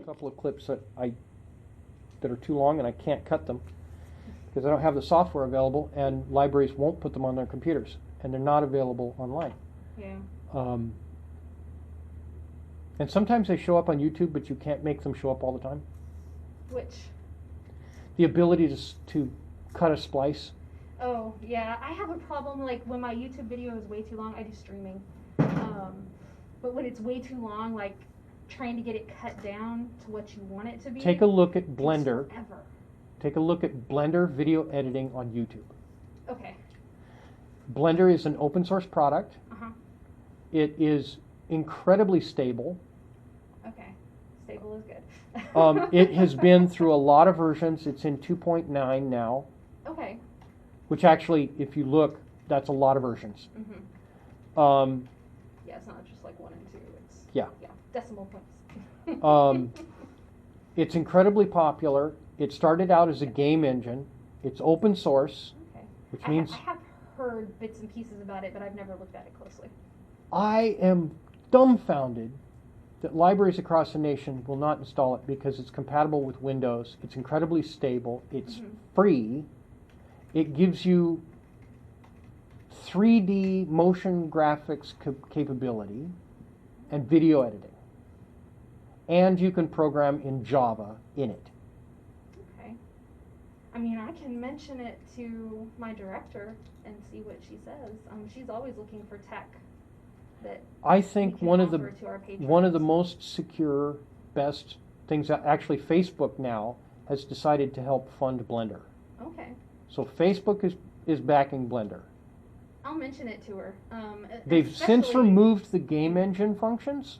couple of clips that are too long and I can't cut them because I don't have the software available, and libraries won't put them on their computers, and they're not available online. Yeah. And sometimes they show up on YouTube, but you can't make them show up all the time. Which? The ability to cut a splice. Oh, yeah. I have a problem, like, when my YouTube video is way too long, I do streaming. But when it's way too long, like, trying to get it cut down to what you want it to be. Take a look at Blender. Forever. Take a look at Blender video editing on YouTube. Okay. Blender is an open source product. Uh-huh. It is incredibly stable. Okay. Stable is good. It has been through a lot of versions. It's in 2.9 now. Okay. Which actually, if you look, that's a lot of versions. Mm-hmm. Yeah, it's not just like 1 and 2. It's decimal points. It's incredibly popular. It started out as a game engine. It's open source, Okay. which means I have heard bits and pieces about it, but I've never looked at it closely. I am dumbfounded that libraries across the nation will not install it because it's compatible with Windows. It's incredibly stable. It's free. It gives you 3D motion graphics capability and video editing. And you can program in Java in it. Okay. I mean, I can mention it to my director and see what she says. She's always looking for tech that I think we can one of offer to our patrons. one of the most secure, best things that actually Facebook now has decided to help fund Blender. Okay. So Facebook is backing Blender. I'll mention it to her. They've since removed the game engine functions,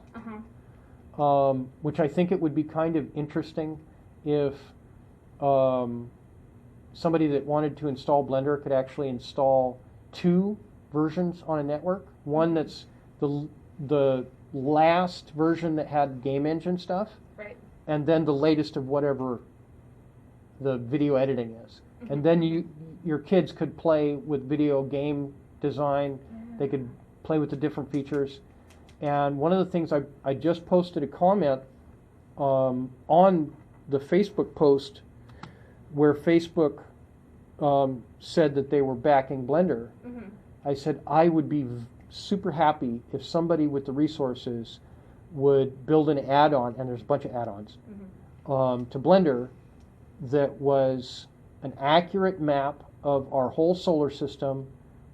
which I think it would be kind of interesting if somebody that wanted to install Blender could actually install 2 versions on a network. One that's the last version that had game engine stuff, right, and then the latest of whatever the video editing is. And then your kids could play with video game design. They could play with the different features. And one of the things I just posted a comment on the Facebook post where Facebook said that they were backing Blender. I said I would be super happy if somebody with the resources would build an add-on, and there's a bunch of add-ons, to Blender that was an accurate map of our whole solar system,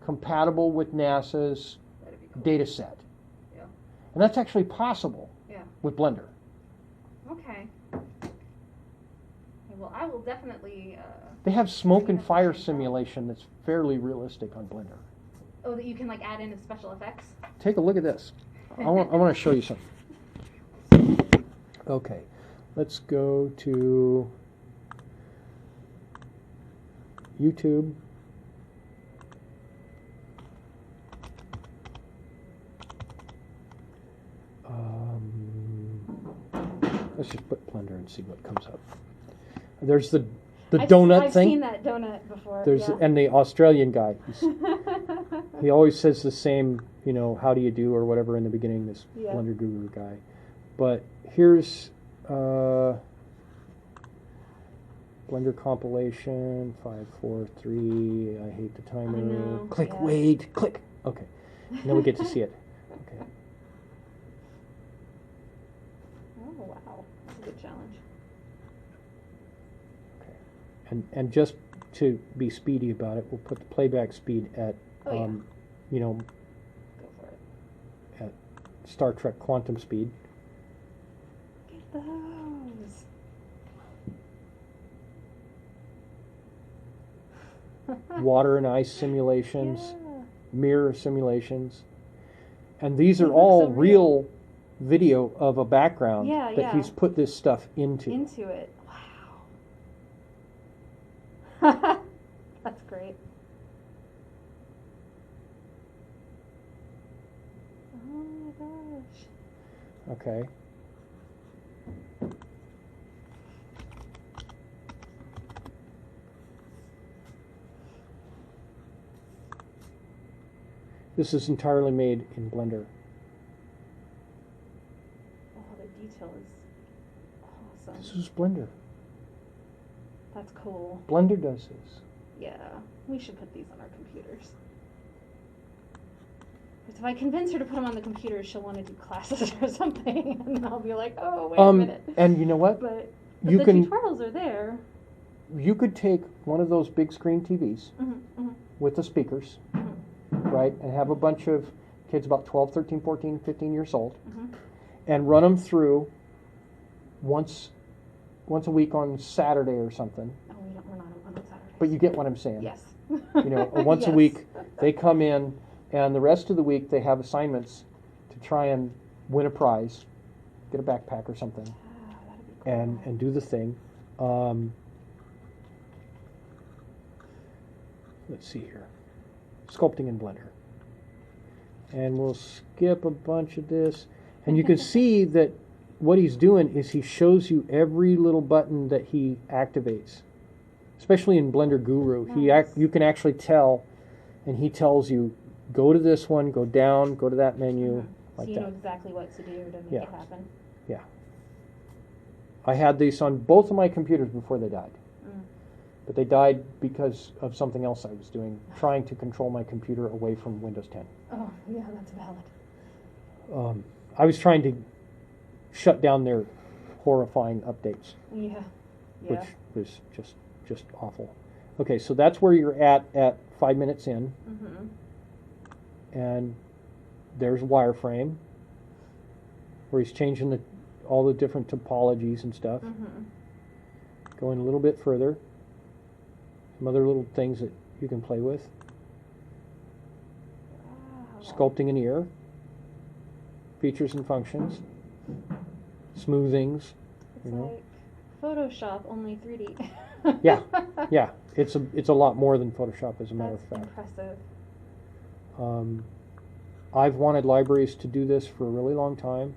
compatible with NASA's data set. Yeah. And that's actually possible with Blender. Okay. Well, I will definitely... they have smoke and fire simulation that's fairly realistic on Blender. Oh, that you can like add in as special effects? Take a look at this. I want to show you something. Okay, let's go to YouTube. Let's just put Blender and see what comes up. There's the donut I've thing. I've seen that donut before. There's and the Australian guy. He always says the same, how do you do or whatever in the beginning, this Blender Guru guy. But here's Blender compilation 543. I hate the timer. I know, Click, wait, click. Okay. Now we get to see it. Okay. Oh, wow. That's a good challenge. Okay. And just to be speedy about it, we'll put the playback speed at, Go for it. at Star Trek quantum speed. Get those. Water and ice simulations, mirror simulations. And these are They look all so real video of a background Yeah, that yeah. he's put this stuff into. Into it. Wow. That's great. Oh my gosh. Okay. This is entirely made in Blender. Oh, the detail is... Oh, awesome. This is Blender. That's cool. Blender does this. Yeah, we should put these on our computers. Because if I convince her to put them on the computer, she'll want to do classes or something, and then I'll be like, oh, wait a minute. And you know what? But You the can- tutorials are there. You could take one of those big screen TVs with the speakers, right, and have a bunch of kids about 12, 13, 14, 15 years old, and run them through once a week on Saturday or something. Oh, we're not on Saturday. But you get what I'm saying. Yes. You know, once a Yes. week they come in, and the rest of the week they have assignments to try and win a prize, get a backpack or something, Ah, that'd be cool. and do the thing. Let's see here. Sculpting in Blender. And we'll skip a bunch of this. And you can see that what he's doing is he shows you every little button that he activates. Especially in Blender Guru. Nice. You can actually tell, and he tells you, go to this one, go down, go to that menu, like so you that. know exactly what to do to make Yeah. it happen. Yeah. I had these on both of my computers before they died. But they died because of something else I was doing, trying to control my computer away from Windows 10. Oh, yeah, that's valid. I was trying to shut down their horrifying updates, Yeah. which was just awful. Okay, so that's where you're at 5 minutes in, and there's wireframe, where he's changing all the different topologies and stuff. Going a little bit further. Some other little things that you can play with. Wow. Sculpting an ear. Features and functions. Smoothings. It's You know. like Photoshop, only 3D. Yeah, yeah. It's a lot more than Photoshop, as a matter That's of fact. impressive. I've wanted libraries to do this for a really long time.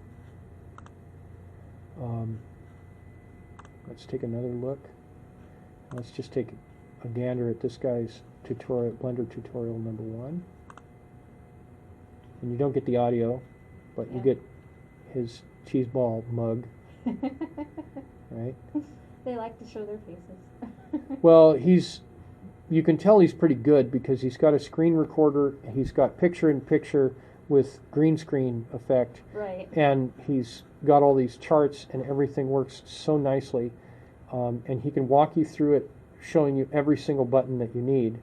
Let's take another look. Let's just take a gander at this guy's tutorial, Blender tutorial number 1. And you don't get the audio, but you Yeah. get his cheese ball mug, right? They like to show their faces. Well, you can tell he's pretty good because he's got a screen recorder, he's got picture-in-picture with green screen effect, Right. and he's got all these charts and everything works so nicely, and he can walk you through it, showing you every single button that you need.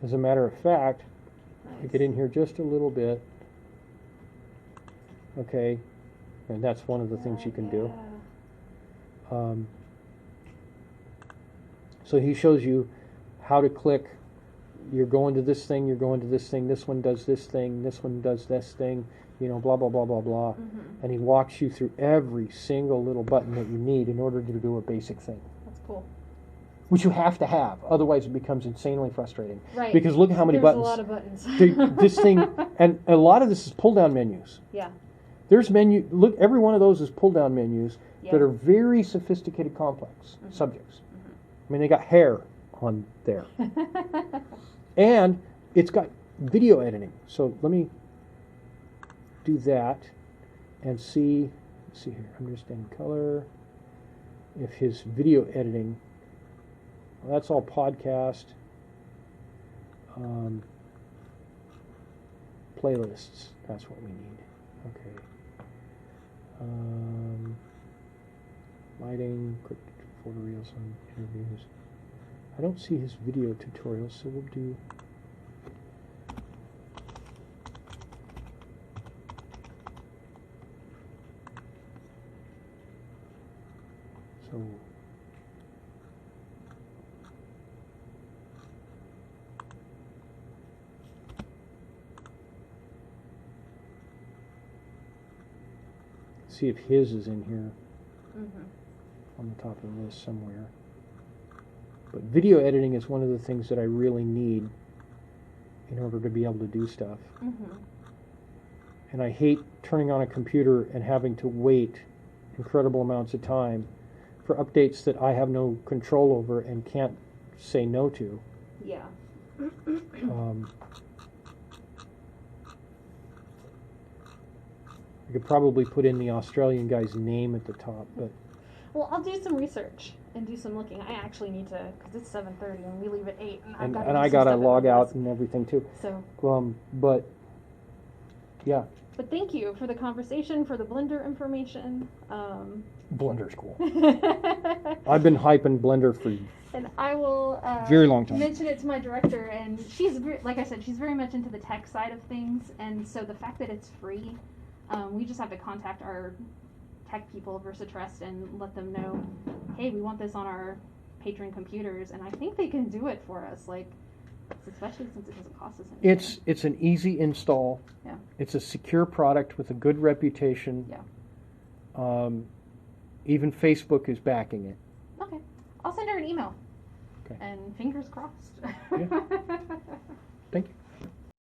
As a matter of fact, I get in here just a little bit, okay, and that's one of the things you can do. So he shows you how to click. You're going to this thing, you're going to this thing, this one does this thing, this one does this thing, you know, blah, blah, blah, blah, blah. And he walks you through every single little button that you need in order to do a basic thing. That's cool. Which you have to have, otherwise it becomes insanely frustrating. Right. Because look at how many There's buttons. a lot of buttons. This thing, and a lot of this is pull-down menus. Yeah. There's look, every one of those is pull-down menus Yeah. that are very sophisticated, complex subjects. I mean, they got hair on there. And it's got video editing. So let me do that and see, let's see here, understand color. If his video editing, well, that's all podcast. Playlists, that's what we need. Okay. Lighting, quick photoreels on interviews. I don't see his video tutorials, so we'll do. So. See if his is in here on the top of the list somewhere. But video editing is one of the things that I really need in order to be able to do stuff. And I hate turning on a computer and having to wait incredible amounts of time for updates that I have no control over and can't say no to. Yeah. I could probably put in the Australian guy's name at the top, but Well, I'll do some research and do some looking. I actually need to, because it's 7:30 and we leave at 8. And I've I got gotta to log out and everything too. So. But yeah. But thank you for the conversation, for the Blender information. Blender's cool. I've been hyping Blender for and I will very long time. Mention it to my director, and she's like I said, she's very much into the tech side of things, and so the fact that it's free, we just have to contact our tech people, VersaTrust, and let them know, hey, we want this on our patron computers, and I think they can do it for us, like, especially since it doesn't cost us anything. It's an easy install. Yeah. It's a secure product with a good reputation. Yeah. Even Facebook is backing it. Okay. I'll send her an email. Okay. And fingers crossed. Yeah. Thank you.